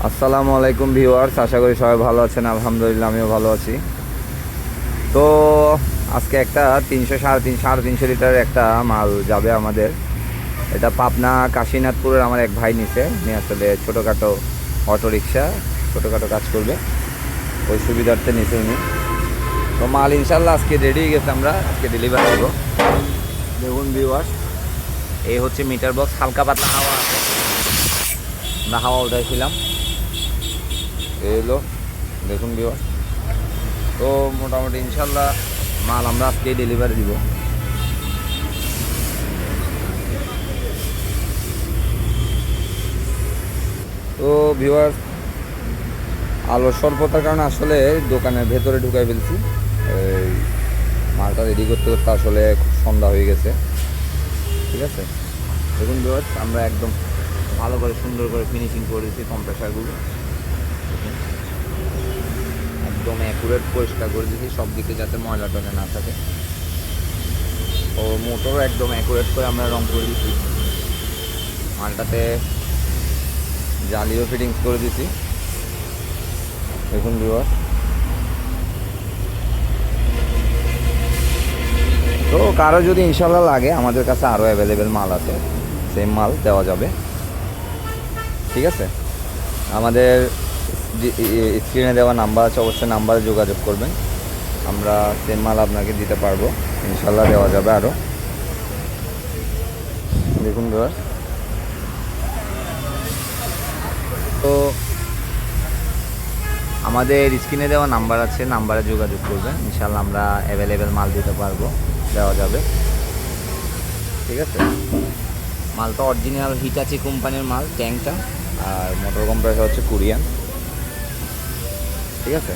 আসসালামু আলাইকুম ভিউয়ার্স, আশা করি সবাই ভালো আছেন। আলহামদুলিল্লাহ আমিও ভালো আছি। তো আজকে একটা 300 সাড়ে তিনশো লিটারের একটা মাল যাবে আমাদের। এটা পাবনা কাশীনাথপুরের আমার এক ভাই নিছে, নিয়ে আসলে ছোটোখাটো অটোরিকশা, ছোটোখাটো কাজ করবে, ওই সুবিধার্থে নিছে উনি। তো মাল ইনশাল্লাহ আজকে রেডি হয়ে গেছে, আমরা আজকে ডেলিভারি দেবো। দেখুন ভিউয়ার্স, এই হচ্ছে মিটার বক্স, হালকা পাতলা হাওয়া আছে, আমরা হাওয়া উঠাইছিলাম। এলো দেখুন ভিউয়ার্স, তো মোটামুটি ইনশাল্লাহ মাল আমরা আজকে ডেলিভারি দিব। তো ভিউয়ার্স, আলোর স্বল্পতার কারণে আসলে দোকানের ভেতরে ঢুকাই ফেলছি। এই মালটা রেডি করতে করতে আসলে সন্ধ্যা হয়ে গেছে। ঠিক আছে, দেখুন ভিউয়ার্স, আমরা একদম ভালো করে সুন্দর করে ফিনিশিং করে দিচ্ছি কম্প্রেসারগুলো, একদম অ্যাকুরেট পরিষ্কার করে দিচ্ছি সব দিকে, যাতে ময়লা টয়লা না থাকে। ও মোটরও একদম অ্যাকুরেট করে আমরা রং করে দিচ্ছি। মালটাতে জালিও ফিটিংস করে দিচ্ছি, দেখুন ভিউয়ার্স। তো কারো যদি ইনশাল্লাহ লাগে, আমাদের কাছে আরও অ্যাভেলেবেল মাল আছে, সেম মাল দেওয়া যাবে। ঠিক আছে, আমাদের স্ক্রিনে দেওয়া নাম্বার আছে, অবশ্যই নাম্বারে যোগাযোগ করবেন, আমরা সেম মাল আপনাকে দিতে পারবো, ইনশাল্লাহ দেওয়া যাবে আরও। দেখুন ভিউয়ার্স, তো আমাদের স্ক্রিনে দেওয়া নাম্বার আছে, নাম্বারে যোগাযোগ করবেন, ইনশাল্লাহ আমরা অ্যাভেলেবেল মাল দিতে পারবো, দেওয়া যাবে। ঠিক আছে, মালটা অরিজিনাল হিটাচি কোম্পানির মাল, ট্যাঙ্কটা, আর মোটর কম্প্রেসার হচ্ছে কোরিয়ান। ঠিক আছে,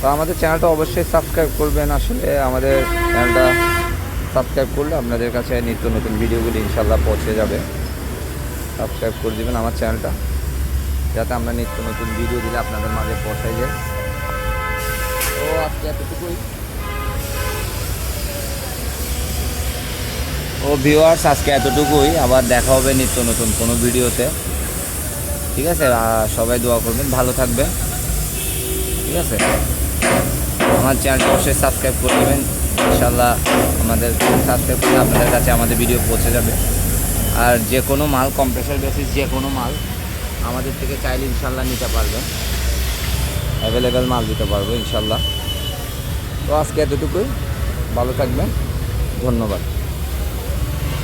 তো আমাদের চ্যানেলটা অবশ্যই সাবস্ক্রাইব করবেন। আসলে আমাদের চ্যানেলটা সাবস্ক্রাইব করলে আপনাদের কাছে নিত্য নতুন ভিডিওগুলি ইনশাল্লাহ পৌঁছে যাবে। সাবস্ক্রাইব করে দেবেন আমার চ্যানেলটা, যাতে আমরা নিত্য নতুন ভিডিও দিলে আপনাদের মাঝে পৌঁছাই যায়। তো আজকে এতটুকুই। ও ভিউয়ার্স, আজকে এতটুকুই, আবার দেখা হবে নিত্য নতুন কোনো ভিডিওতে। ঠিক আছে, সবাই দোয়া করবেন, ভালো থাকবেন। ঠিক আছে, আমার চ্যানেলটা অবশ্যই সাবস্ক্রাইব করে দেবেন, ইনশাল্লাহ আমাদের সাবস্ক্রাইব করলে আপনাদের কাছে আমাদের ভিডিও পৌঁছে যাবে। আর যে কোনো মাল, কম্প্রেসার বেসিস যে কোনো মাল আমাদের থেকে চাইলে ইনশাল্লাহ নিতে পারবেন, অ্যাভেলেবেল মাল দিতে পারবো ইনশাল্লাহ। তো আজকে এতটুকুই, ভালো থাকবেন, ধন্যবাদ।